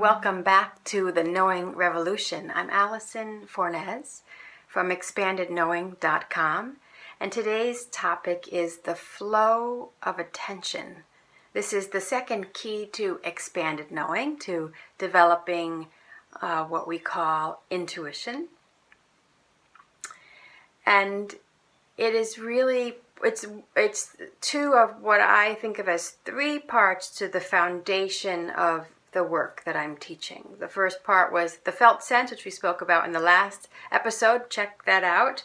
welcome back to the Knowing Revolution. I'm Allison Fornes from expandedknowing.com, and today's topic is the flow of attention. This is the second key to expanded knowing, to developing what we call intuition. And it is really, it's two of what I think of as three parts to the foundation of the work that I'm teaching. The first part was the felt sense, which we spoke about in the last episode. Check that out.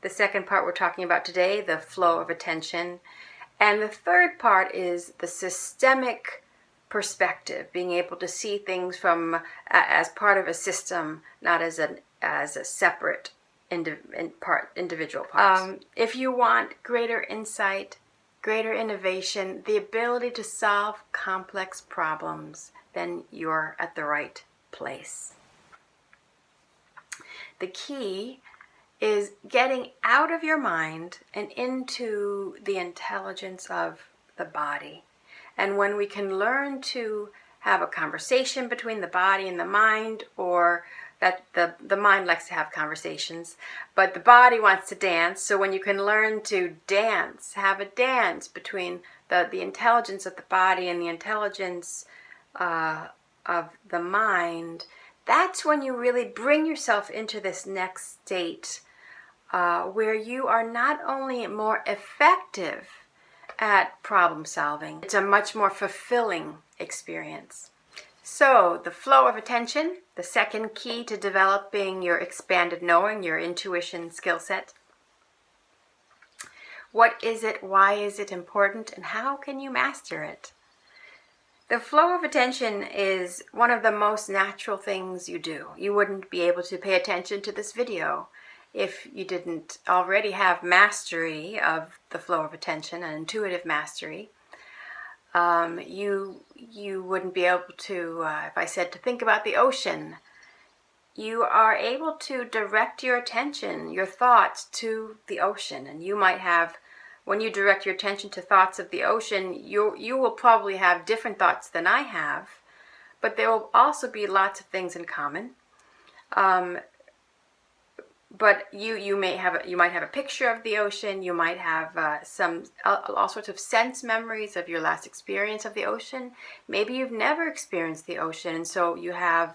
The second part we're talking about today, the flow of attention. And the third part is the systemic perspective, being able to see things from as part of a system, not as a separate individual parts. If you want greater insight, greater innovation, the ability to solve complex problems, then you're at the right place. The key is getting out of your mind and into the intelligence of the body. And when we can learn to have a conversation between the body and the mind, or that the mind likes to have conversations, but the body wants to dance. So when you can learn to dance, have a dance between the intelligence of the body and the intelligence of the mind, that's when you really bring yourself into this next state where you are not only more effective at problem solving, it's a much more fulfilling experience. So, the flow of attention, the second key to developing your expanded knowing, your intuition skill set. What is it? Why is it important? And how can you master it? The flow of attention is one of the most natural things you do. You wouldn't be able to pay attention to this video if you didn't already have mastery of the flow of attention, an intuitive mastery. You wouldn't be able to, if I said to think about the ocean, you are able to direct your attention, your thoughts to the ocean. And you might have, when you direct your attention to thoughts of the ocean, you will probably have different thoughts than I have, but there will also be lots of things in common. But you might have a picture of the ocean. You might have all sorts of sense memories of your last experience of the ocean. Maybe you've never experienced the ocean, and so you have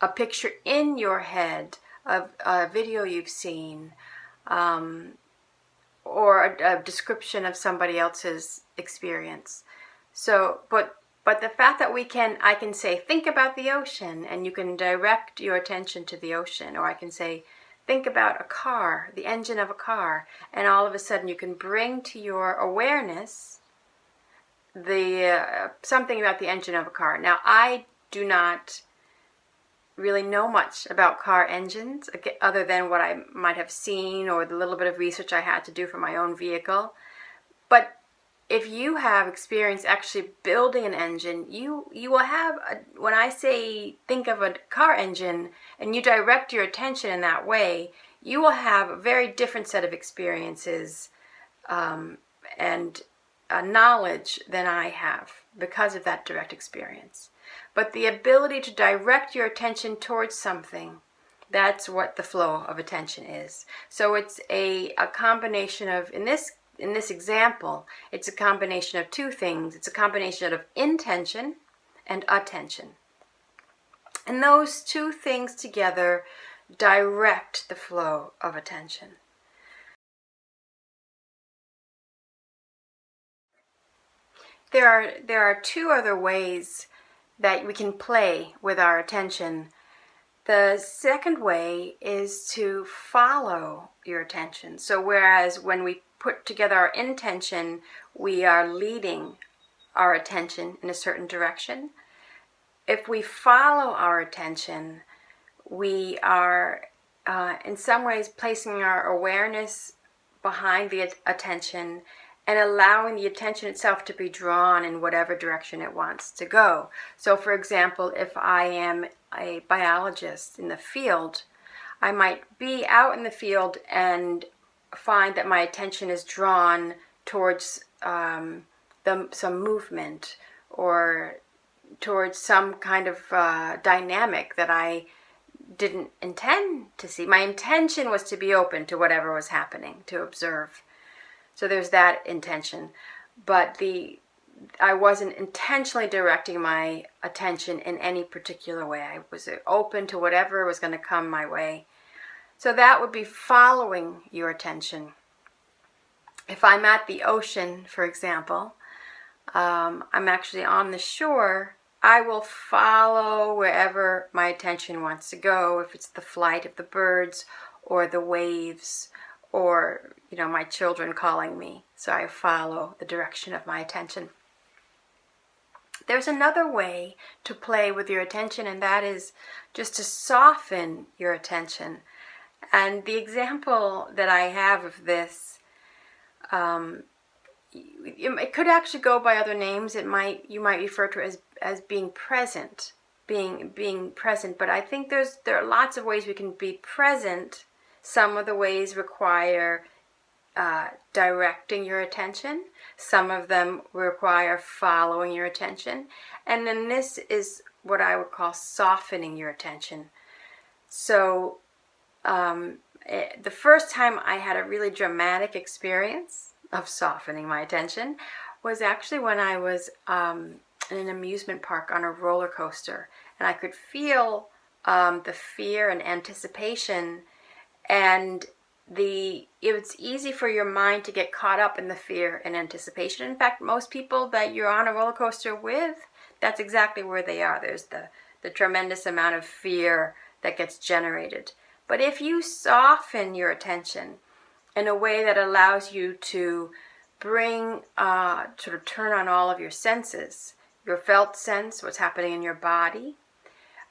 a picture in your head of a video you've seen, or a description of somebody else's experience. So, but the fact that I can say, think about the ocean, and you can direct your attention to the ocean, or I can say, think about a car, the engine of a car, and all of a sudden you can bring to your awareness something about the engine of a car. Now, I do not really know much about car engines, other than what I might have seen or the little bit of research I had to do for my own vehicle. But if you have experience actually building an engine, you will have, when I say think of a car engine and you direct your attention in that way, you will have a very different set of experiences and knowledge than I have because of that direct experience. But the ability to direct your attention towards something, that's what the flow of attention is. So it's a combination of, in this example, it's a combination of two things. It's a combination of intention and attention. And those two things together direct the flow of attention. There are two other ways that we can play with our attention. The second way is to follow your attention. So whereas when we put together our intention, we are leading our attention in a certain direction. If we follow our attention, we are in some ways placing our awareness behind the attention and allowing the attention itself to be drawn in whatever direction it wants to go. So for example, if I am a biologist in the field, I might be out in the field and find that my attention is drawn towards some movement, or towards some kind of dynamic that I didn't intend to see. My intention was to be open to whatever was happening, to observe. So there's that intention. But I wasn't intentionally directing my attention in any particular way. I was open to whatever was going to come my way. So that would be following your attention. If I'm at the ocean, for example, I'm actually on the shore, I will follow wherever my attention wants to go, if it's the flight of the birds or the waves or, my children calling me. So I follow the direction of my attention. There's another way to play with your attention, and that is just to soften your attention. And the example that I have of this, it could actually go by other names. You might refer to it as being present, being present. But I think there are lots of ways we can be present. Some of the ways require directing your attention. Some of them require following your attention. And then this is what I would call softening your attention. So the first time I had a really dramatic experience of softening my attention was actually when I was in an amusement park on a roller coaster. And I could feel the fear and anticipation, and it's easy for your mind to get caught up in the fear and anticipation. In fact, most people that you're on a roller coaster with, that's exactly where they are. There's the tremendous amount of fear that gets generated. But if you soften your attention in a way that allows you to bring, sort of turn on all of your senses, your felt sense, what's happening in your body,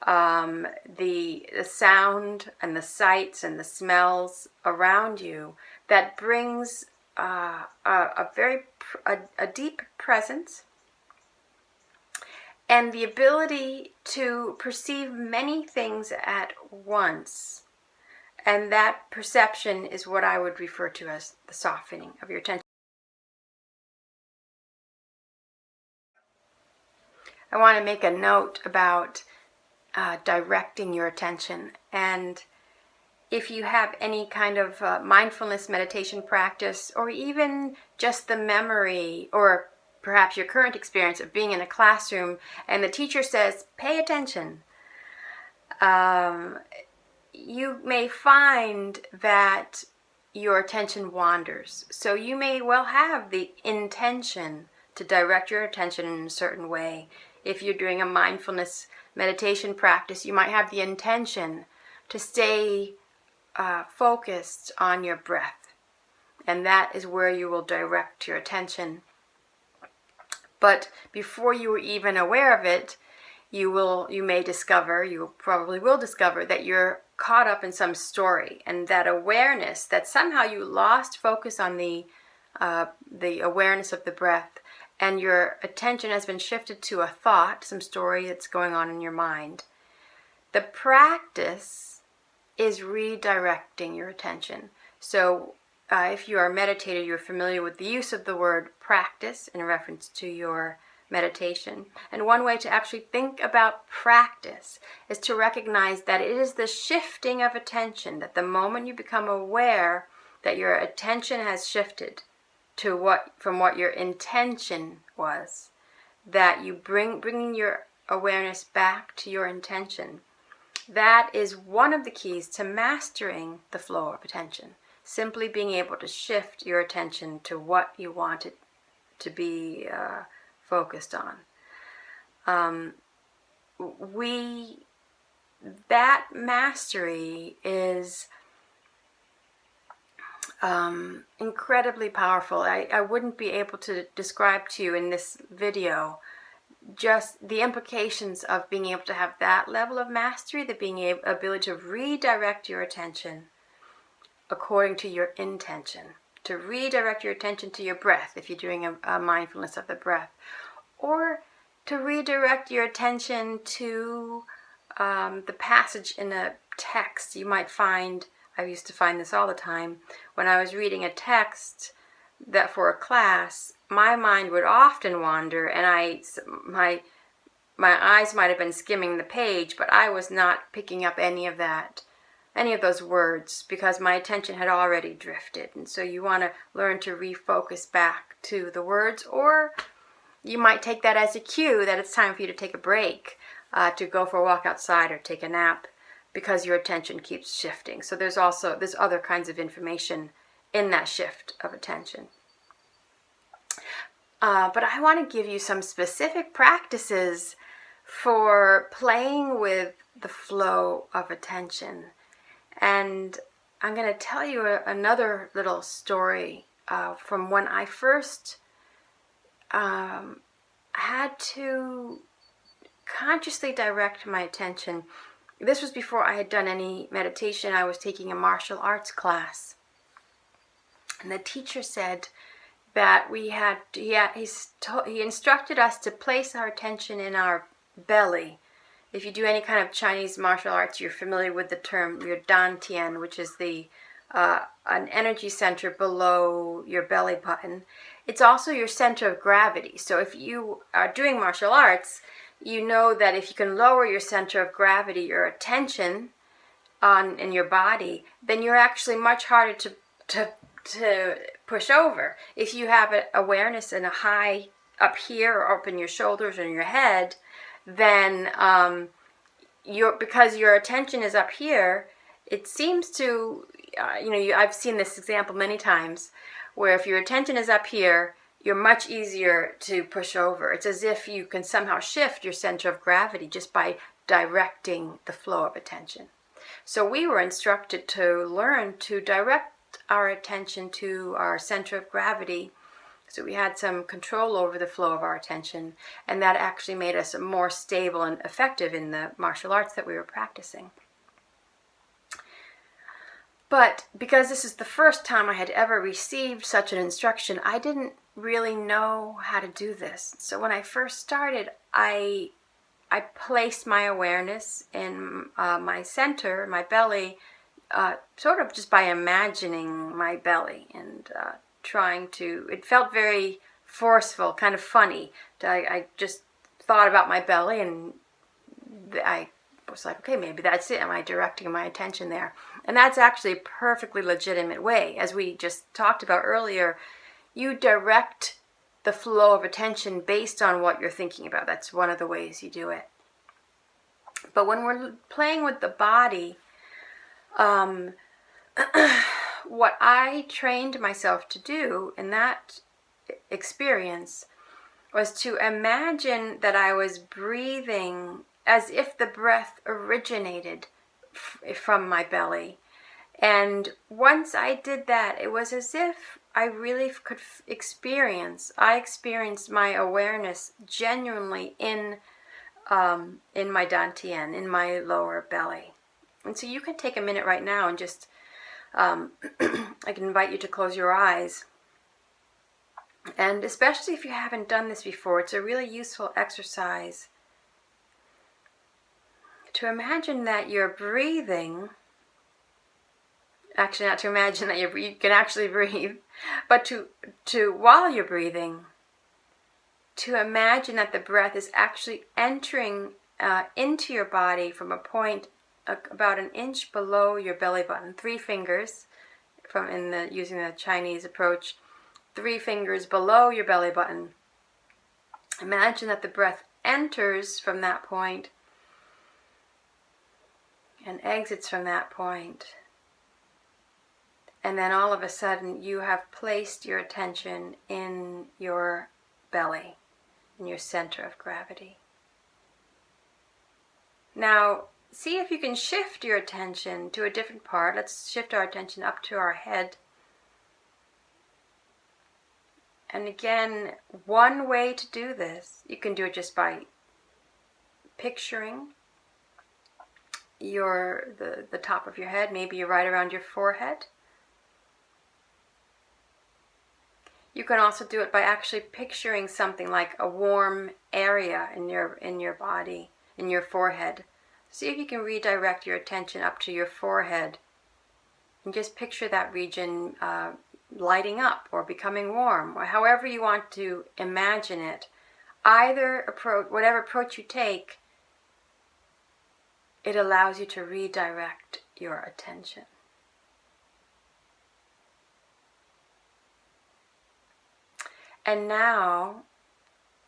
the sound and the sights and the smells around you, that brings a deep presence and the ability to perceive many things at once. And that perception is what I would refer to as the softening of your attention. I want to make a note about directing your attention. And if you have any kind of mindfulness meditation practice, or even just the memory, or perhaps your current experience of being in a classroom and the teacher says, pay attention, you may find that your attention wanders. So you may well have the intention to direct your attention in a certain way. If you're doing a mindfulness meditation practice, you might have the intention to stay focused on your breath. And that is where you will direct your attention. But before you are even aware of it, you probably will discover that you're caught up in some story, and that awareness, that somehow you lost focus on the awareness of the breath, and your attention has been shifted to a thought, some story that's going on in your mind. The practice is redirecting your attention. So if you are a meditator, you're familiar with the use of the word practice in reference to your meditation. And one way to actually think about practice is to recognize that it is the shifting of attention, that the moment you become aware that your attention has shifted from what your intention was, that you bringing your awareness back to your intention. That is one of the keys to mastering the flow of attention. Simply being able to shift your attention to what you want it to be focused on. That mastery is incredibly powerful. I wouldn't be able to describe to you in this video just the implications of being able to have that level of mastery, the ability to redirect your attention according to your intention, to redirect your attention to your breath if you're doing a mindfulness of the breath, or to redirect your attention to the passage in a text. You might find, I used to find this all the time, when I was reading a text that for a class, my mind would often wander, and my eyes might have been skimming the page, but I was not picking up any of those words, because my attention had already drifted. And so you want to learn to refocus back to the words, or you might take that as a cue that it's time for you to take a break, to go for a walk outside or take a nap, because your attention keeps shifting. So there's other kinds of information in that shift of attention. But I want to give you some specific practices for playing with the flow of attention. And I'm going to tell you another little story from when I first had to consciously direct my attention. This was before I had done any meditation. I was taking a martial arts class. And the teacher said that he instructed us to place our attention in our belly. If you do any kind of Chinese martial arts, you're familiar with the term your dantian, which is an energy center below your belly button. It's also your center of gravity. So if you are doing martial arts, you know that if you can lower your center of gravity, your attention in your body, then you're actually much harder to push over. If you have awareness in a high up here or up in your shoulders or in your head, then because your attention is up here, it seems to, I've seen this example many times, where if your attention is up here, you're much easier to push over. It's as if you can somehow shift your center of gravity just by directing the flow of attention. So we were instructed to learn to direct our attention to our center of gravity, so we had some control over the flow of our attention, and that actually made us more stable and effective in the martial arts that we were practicing. But because this is the first time I had ever received such an instruction, I didn't really know how to do this. So when I first started, I placed my awareness in my center, my belly, sort of just by imagining my belly and it felt very forceful, kind of funny. I just thought about my belly, and I was like, okay, maybe that's it. Am I directing my attention there? And that's actually a perfectly legitimate way. As we just talked about earlier, you direct the flow of attention based on what you're thinking about. That's one of the ways you do it. But when we're playing with the body, what I trained myself to do in that experience was to imagine that I was breathing as if the breath originated from my belly. And once I did that, it was as if I really could I experienced my awareness genuinely in my dantian, in my lower belly. And so you can take a minute right now and just, I can invite you to close your eyes. And especially if you haven't done this before, it's a really useful exercise to imagine that you're breathing. Actually, not to imagine that you can actually breathe, but to while you're breathing, to imagine that the breath is actually entering into your body from a point about an inch below your belly button. 3 fingers, using the Chinese approach, 3 fingers below your belly button. Imagine that the breath enters from that point and exits from that point. And then all of a sudden you have placed your attention in your belly, in your center of gravity. Now, see if you can shift your attention to a different part. Let's shift our attention up to our head. And again, one way to do this, you can do it just by picturing the top of your head. Maybe you're right around your forehead. You can also do it by actually picturing something like a warm area in your body, in your forehead. See if you can redirect your attention up to your forehead and just picture that region lighting up or becoming warm, or however you want to imagine it. either approach, whatever approach you take, it allows you to redirect your attention. And now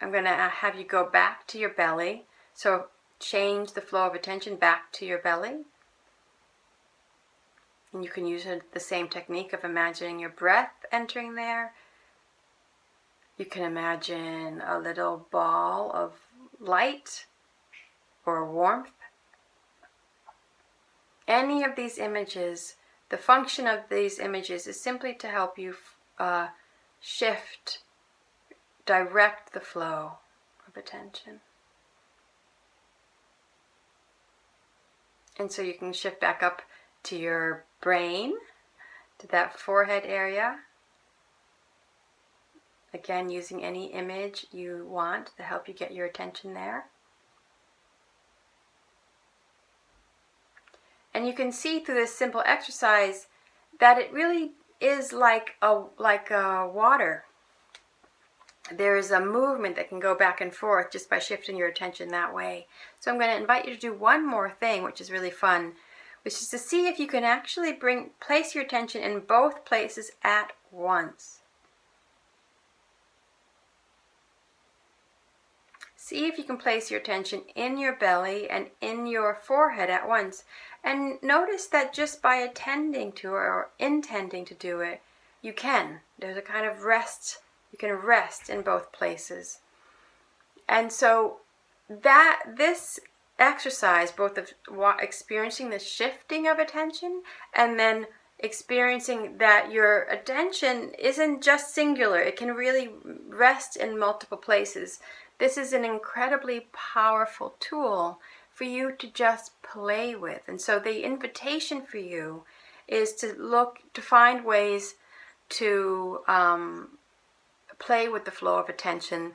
I'm going to have you go back to your belly. So change the flow of attention back to your belly. And you can use the same technique of imagining your breath entering there. You can imagine a little ball of light or warmth. Any of these images, the function of these images is simply to help you shift, direct the flow of attention. And so you can shift back up to your brain, to that forehead area. Again, using any image you want to help you get your attention there. And you can see through this simple exercise that it really is like a water. There is a movement that can go back and forth just by shifting your attention that way. So I'm going to invite you to do one more thing, which is really fun, which is to see if you can actually place your attention in both places at once. See if you can place your attention in your belly and in your forehead at once. And notice that just by attending to or intending to do it, you can. There's a kind of rest. You can rest in both places. And so this exercise, both of experiencing the shifting of attention and then experiencing that your attention isn't just singular, it can really rest in multiple places. This is an incredibly powerful tool for you to just play with. And so the invitation for you is to find ways to play with the flow of attention.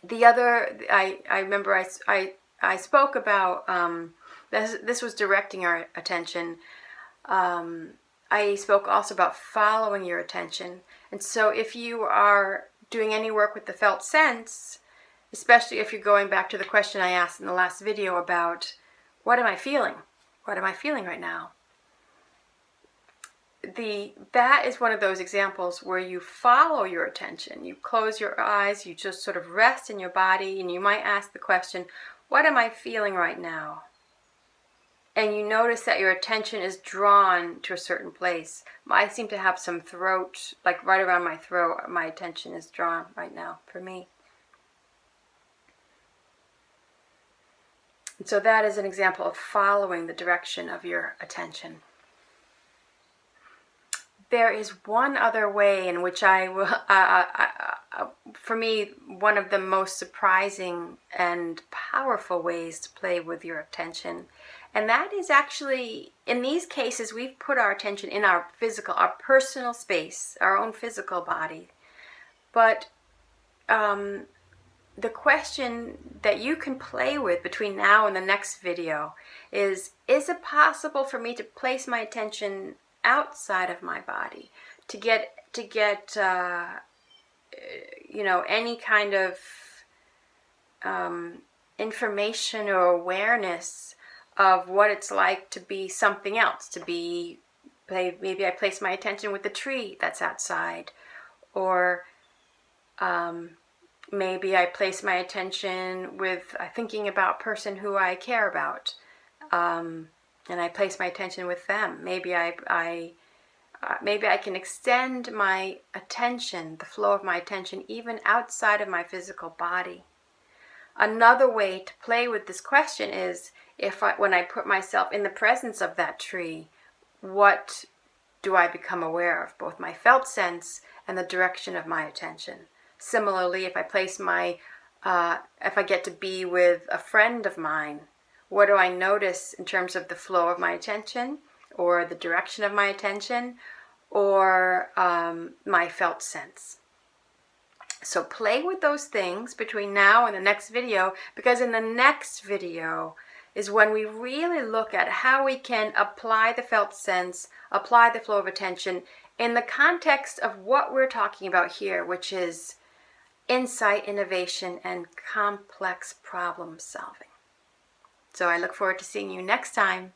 I remember I spoke about, this was directing our attention. I spoke also about following your attention. And so if you are doing any work with the felt sense, especially if you're going back to the question I asked in the last video about what am I feeling? What am I feeling right now? That is one of those examples where you follow your attention. You close your eyes, you just sort of rest in your body, and you might ask the question, what am I feeling right now? And you notice that your attention is drawn to a certain place. I seem to have some throat, like right around my throat, my attention is drawn right now for me. And so that is an example of following the direction of your attention. There is one other way in which I will, for me, one of the most surprising and powerful ways to play with your attention. And that is actually, in these cases, we've put our attention in our personal space, our own physical body. But the question that you can play with between now and the next video is it possible for me to place my attention outside of my body to get any kind of information or awareness of what it's like to be something else, maybe I place my attention with the tree that's outside, or maybe I place my attention with thinking about a person who I care about, and I place my attention with them. Maybe I can extend my attention, the flow of my attention, even outside of my physical body. Another way to play with this question is when I put myself in the presence of that tree, what do I become aware of? Both my felt sense and the direction of my attention. Similarly, if I get to be with a friend of mine, what do I notice in terms of the flow of my attention, or the direction of my attention, or my felt sense? So play with those things between now and the next video, because in the next video is when we really look at how we can apply the felt sense, apply the flow of attention in the context of what we're talking about here, which is insight, innovation, and complex problem solving. So I look forward to seeing you next time.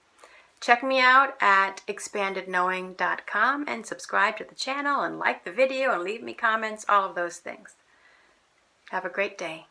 Check me out at expandedknowing.com and subscribe to the channel and like the video and leave me comments, all of those things. Have a great day.